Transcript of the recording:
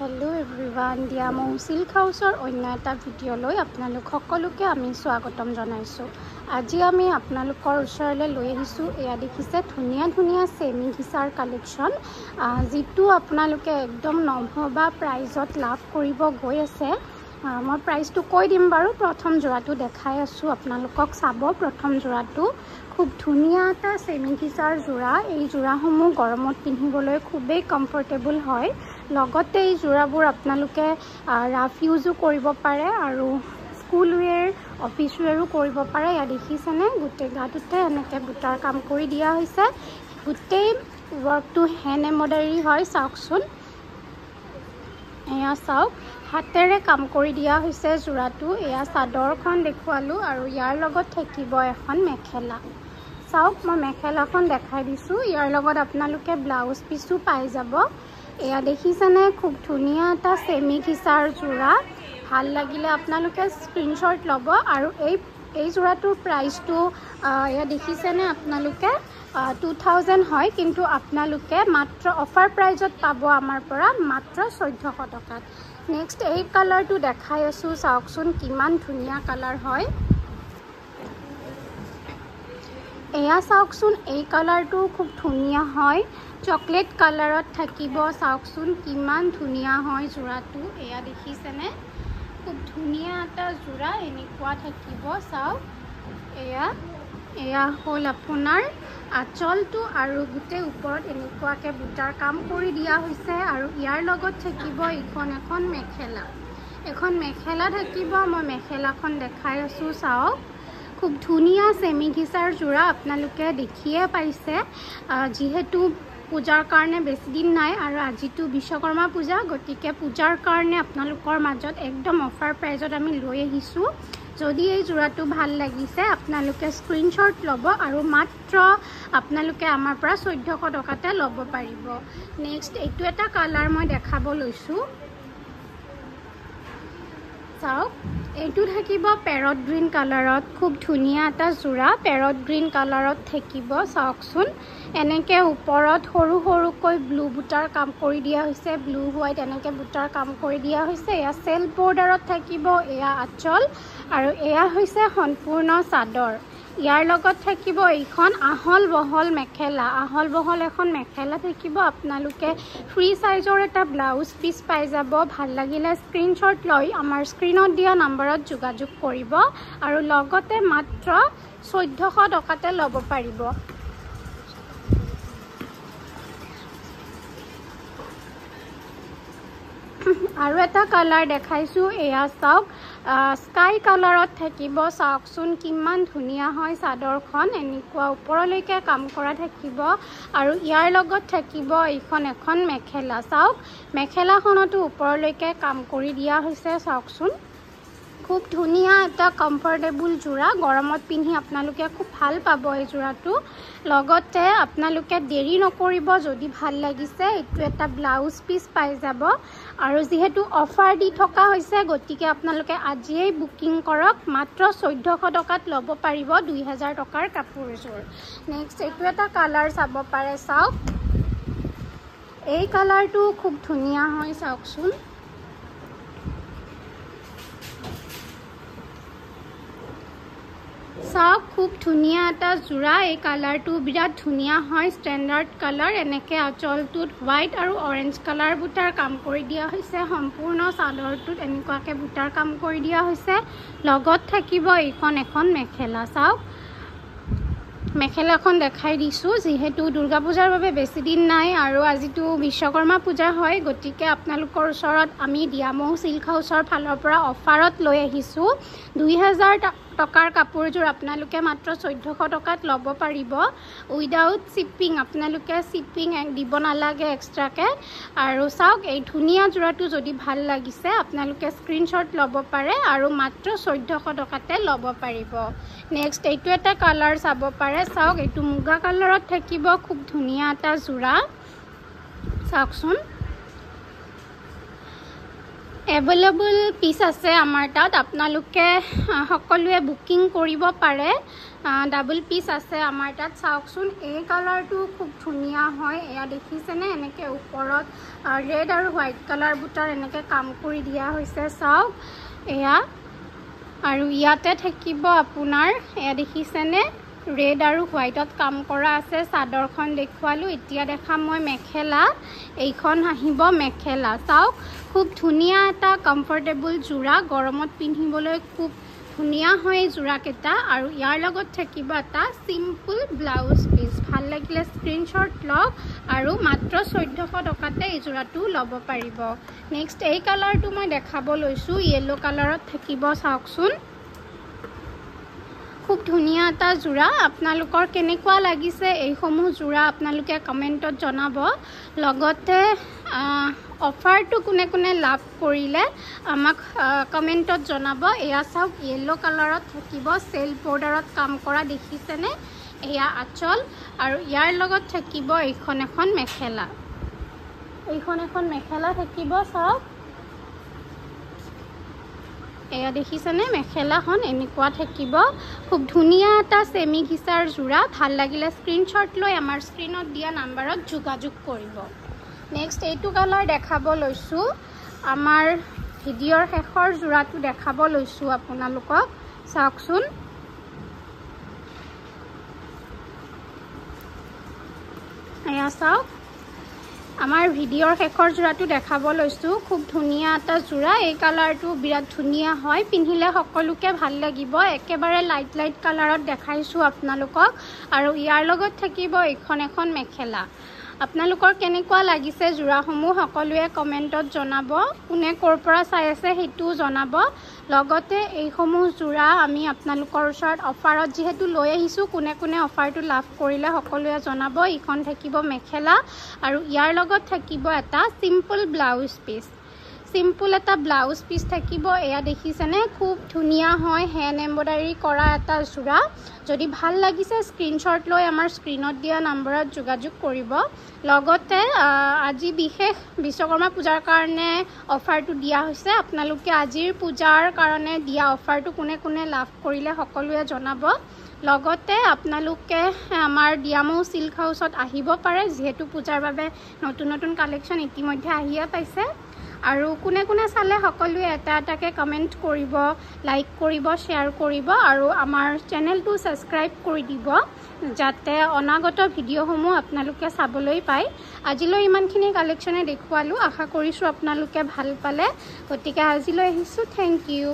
Hello everyone दियामौ silk Hauser अन्य एटा video आपनालोक सकलोके आमी स्वागतम जनाइছো। আজি আমি আপোনালোকৰ ওচৰলৈ লৈ আহিছো এয়া দেখিছে ধুনিয়া ধুনিয়া সেমি ঘিচাৰ কালেকশন যেটো আপোনালোকে একদম নভবা প্ৰাইজত লাভ কৰিব গৈ আছে। মই প্ৰাইসটো কৈ দিম বাৰু। প্ৰথম জোৰাটো দেখাই আছো আপোনালোকক চাব। প্ৰথম জোৰাটো খুব ধুনিয়া এটা সেমি ঘিচাৰ জোৰা। এই জোৰাসমূহ গৰমত পিন্ধিবলৈ খুবেই কমফৰ্টেবল হয়। লগতে এই জোৰাবোৰ আপোনালোকে ৰাফ ইউজো কৰিব পাৰে আৰু স্কুল ওৱেৰ অফিস ওৱেৰো কৰিব পাৰে। ইয়া দেখিছেনে গোটেই গাটোতে এনেকৈ বুটাৰ কাম কৰি দিয়া হৈছে। গোটেই ওয়াৰ্কটো হ্যান্ড এমব্ৰইডাৰী হয়। চাওকচোন এয়া চাওক হাতেৰে কাম কৰি দিয়া হৈছে জোৰাটো। এয়া চাদৰখন দেখুৱালো আৰু ইয়াৰ লগত থাকিব এখন মেখেলা। চাওক মই মেখেলাখন দেখাই দিছো। ইয়াৰ লগত আপোনালোকে ব্লাউজ পিসো পাই যাব। এয়া দেখিছেনে খুব ধুনিয়া এটা সেমি ঘিচাৰ জোৰা। ভাল লাগিলে আপোনালোকে স্ক্ৰিনশ্বট ল'ব আৰু এই জোৰাটোৰ প্ৰাইসটো এয়া দেখিছেনে আপোনালোকে 2000 হয়, কিন্তু আপোনালোকে মাত্ৰ অফাৰ প্ৰাইজত পাব আমাৰ পৰা মাত্ৰ 1400 টকাত। নেক্সট এই কালাৰটো দেখাই আছো। চাওকচোন কিমান ধুনিয়া কালাৰ হয়। এয়া চাওকচোন এই কালাৰটো খুব ধুনিয়া হয়। চকলেট কালাৰত থাকিব। চাওকচোন কিমান ধুনিয়া হয় জোৰাটো। এয়া দেখিছেনে খুব ধুনিয়া এটা জোৰা এনেকুৱা থাকিব। চাওক এয়া হল আপোনাৰ আঁচলটো আৰু গোটেই ওপৰত এনেকুৱাকে বুটাৰ কাম কৰি দিয়া হৈছে আৰু ইয়াৰ লগত থাকিব এখন মেখেলা। এখন মেখেলা থাকিব। মই মেখেলাখন দেখাই আছো। চাওক খুব ধুনিয়া সেমি ঘিচাৰ জোৰা। আপোনালোকে দেখিয়ে পাইছে যিহেতু পূজাৰ কাৰণে বেছি দিন নাই আৰু আজিটো বিশ্বকৰ্মা পূজা, গতিকে পূজাৰ কাৰণে আপোনালোকৰ মাজত একদম অফাৰ প্ৰাইজত আমি লৈ আহিছো। যদি এই জোৰাটো ভাল লাগিছে আপোনালোকে স্ক্ৰিনশ্বট ল'ব আৰু মাত্ৰ আপোনালোকে আমাৰ পৰা 1400 টকাতে ল'ব পাৰিব। নেক্সট এইটো এটা কালাৰ মই দেখাব লৈছো। চাওক এইটো থাকিব পেৰট গ্ৰীন কালাৰত। খুব ধুনিয়া এটা জোৰা পেৰট গ্ৰীন কালাৰত থাকিব। চাওকচোন এনেকে ওপৰত সৰু সৰুকৈ ব্লু বুটাৰ কাম কৰি দিয়া হৈছে। ব্লু হোৱাইট এনেকে বুটাৰ কাম কৰি দিয়া হৈছে। এয়া সেল্ফ বৰ্ডাৰত থাকিব। এয়া আঁচল আৰু এয়া হৈছে সম্পূৰ্ণ চাদৰ। ইয়াৰ লগত থাকিব এইখন আহল বহল মেখেলা। আহল বহল এখন মেখেলা থাকিব। আপোনালোকে ফ্ৰী সাইজৰ এটা ব্লাউজ পিস পাই যাব। ভাল লাগিলে স্ক্ৰিনশ্বট লৈ আমাৰ স্ক্ৰিনত দিয়া নম্বৰত যোগাযোগ কৰিব আৰু লগতে মাত্ৰ 1400 টকাতে ল'ব পাৰিব। আৰু এটা কালাৰ দেখাইছো। এয়া চাওক স্কাই কালাৰত থাকিব। চাওকচোন কিমান ধুনিয়া হয় চাদৰখন। এনেকুৱা ওপৰলৈকে কাম কৰা থাকিব আৰু ইয়াৰ লগত থাকিব এখন মেখেলা। চাওক মেখেলাখনতো ওপৰলৈকে কাম কৰি দিয়া হৈছে। চাওকচোন খুব ধুনিয়া এটা কমফৰ্টেবল জোৰা। গৰমত পিন্ধি আপোনালোকে খুব ভাল পাব এই জোৰাটো। লগতে আপোনালোকে দেৰি নকৰিব। যদি ভাল লাগিছে এইটো এটা ব্লাউজ পিস পাই যাব আৰু যেহেতু অফাৰ দি থকা হৈছে গতিকে আপোনালোকে আজিয়েই বুকিং কৰক। মাত্ৰ 1400 টকাত ল'ব পাৰিব 2000 টকাৰ কাপোৰযোৰ। নেক্সট এইটো এটা কালাৰ চাব পাৰে। চাওক এই কালাৰটো খুব ধুনিয়া হয়। চাওকচোন চাওক খুব ধুনিয়া এটা জোৰা। এই কালাৰটো বিৰাট ধুনিয়া হয়। Standard colour. এনেকে আঁচলটোত হোৱাইট আৰু অৰেঞ্জ কালাৰ বুটাৰ কাম কৰি দিয়া হৈছে। সম্পূৰ্ণ চাদৰটোত এনেকুৱাকে বুটাৰ কাম কৰি দিয়া হৈছে। লগত থাকিব এখন মেখেলা। চাওক মেখেলাখন দেখাই দিছো। যিহেতু দুৰ্গা পূজাৰ বাবে বেছি দিন নাই আৰু আজিটো বিশ্বকৰ্মা পূজা হয়, গতিকে আপোনালোকৰ ওচৰত আমি দিয়ামৌ সিল্ক হাউসৰ ফালৰ পৰা অফাৰত লৈ আহিছো 2000 টকাৰ কাপোৰযোৰ আপোনালোকে মাত্ৰ 1400 টকাত ল'ব পাৰিব উইদাউট শিপিং। আপোনালোকে শিপিং দিব নালাগে এক্সট্ৰাকে। আৰু চাওক এই ধুনিয়া জোৰাটো যদি ভাল লাগিছে আপোনালোকে স্ক্ৰিনশ্বট ল'ব পাৰে আৰু মাত্ৰ 1400 টকাতে ল'ব পাৰিব। নেক্সট এইটো এটা কালাৰ চাব পাৰে। চাওক এইটো মুগা কালাৰত থাকিব। খুব ধুনিয়া এটা জোৰা। চাওকচোন এভেইলেবল পিস আছে আমাৰ তাত আপোনালোকে সকলোৱে বুকিং কৰিব পাৰে ডাবল পিস আছে আমাৰ তাত চাওকচোন এই কালাৰটো খুব ধুনীয়া হয় এয়া দেখিছেনে এনেকৈ ওপৰত ৰেড আৰু হোৱাইট কালাৰ বুটাৰ এনেকৈ কাম কৰি দিয়া হৈছে চাওক এয়া আৰু ইয়াতে থাকিব আপোনাৰ এয়া দেখিছেনে ৰেড আৰু হোৱাইটত কাম কৰা আছে চাদৰখন দেখুৱালো এতিয়া দেখাম মই মেখেলা এইখন আহিব মেখেলা চাওক খুব ধুনীয়া এটা কমফৰ্টেবল জোৰা গৰমত পিন্ধিবলৈ খুব ধুনীয়া হয় জোৰাকেইটা আৰু ইয়াৰ লগত থাকিব এটা সিম্পল ব্লাউজ পিস ভাল লাগিলে স্ক্ৰীনশ্বট লওক আৰু মাত্ৰ 1400 টকাতে এই জোৰাটো ল'ব পাৰিব নেক্সট এই কালাৰটো মই দেখাব লৈছো ইয়েলো কালাৰত থাকিব চাওকচোন খুব ধুনীয়া এটা জোৰা আপোনালোকৰ কেনেকুৱা লাগিছে এইসমূহ জোৰা আপোনালোকে কমেন্টত জনাব লগতে অফাৰটো কোনে কোনে লাভ কৰিলে আমাক কমেন্টত জনাব এয়া চাওক ইয়েলো কালাৰত থাকিব সেল বৰ্ডাৰত কাম কৰা দেখিছেনে এয়া আঁচল আৰু ইয়াৰ লগত থাকিব এইখন এখন মেখেলা থাকিব চাওক এয়া দেখিছেনে মেখেলাখন এনেকুৱা থাকিব খুব ধুনীয়া এটা সেমি ঘিচাৰ জোৰা ভাল লাগিলে স্ক্ৰীনশ্বট লৈ আমাৰ স্ক্ৰীনত দিয়া নম্বৰত যোগাযোগ কৰিব নেক্সট এইটো কালাৰ দেখাব লৈছো আমাৰ ভিডিঅ'ৰ শেষৰ জোৰাটো দেখাব লৈছো আপোনালোকক চাওকচোন এয়া চাওক আমাৰ ভিডিঅ'ৰ শেষৰ জোৰাটো দেখাব লৈছো খুব ধুনীয়া এটা জোৰা এই কালাৰটো বিৰাট ধুনীয়া হয় পিন্ধিলে সকলোকে ভাল লাগিব একেবাৰে লাইট কালাৰত দেখাইছো আপোনালোকক আৰু ইয়াৰ লগত থাকিব এইখন এখন মেখেলা আপোনালোকৰ কেনেকুৱা লাগিছে জোৰাসমূহ সকলোৱে কমেন্টত জনাব কোনে ক'ৰ পৰা চাই আছে হেতু জনাব লগতে এইসমূহ জোৰা আমি আপোনালোকৰ ওচৰত অফাৰত যেহেতু লৈ আহিছো কোনে কোনে অফাৰটো লাভ কৰিলে সকলোৱে জনাব ইখন থাকিব মেখেলা আৰু ইয়াৰ লগত থাকিব এটা সিম্পল ব্লাউজ পিস সিম্পল এটা ব্লাউজ পিস থাকিব এয়া দেখিছেনে খুব ধুনীয়া হয় হ্যান্ড এমব্ৰয়ডাৰী কৰা এটা জোৰা যদি ভাল লাগিছে স্ক্ৰীনশ্বট লৈ আমাৰ স্ক্ৰীনত দিয়া নম্বৰত যোগাযোগ কৰিব লগতে আজি বিশেষ বিশ্বকৰ্মা পূজাৰ কাৰণে অফাৰটো দিয়া হৈছে আপোনালোকে আজিৰ পূজাৰ কাৰণে দিয়া অফাৰটো কোনে কোনে লাভ কৰিলে সকলোৱে জনাব লগতে আপোনালোকে আমাৰ ডিয়ামৌ সিল্ক হাউছত আহিব পাৰে যেহেতু পূজাৰ বাবে নতুন কালেকচন ইতিমধ্যে আহিয়া পাইছে আৰু কোনে কোনে চালে সকলোৱে এটাকে কমেন্ট কৰিব লাইক কৰিব শেয়াৰ কৰিব আৰু আমাৰ চেনেলটো সাবস্ক্ৰাইব কৰি দিব যাতে অনাগত ভিডিঅ'সমূহ আপোনালোকে চাবলৈ পায় আজিলৈ ইমানখিনি কালেকচনে দেখুৱালো আশা কৰিছো আপোনালোকে ভাল পালে গতিকে আজিলৈ আহিছো থ্যাংক ইউ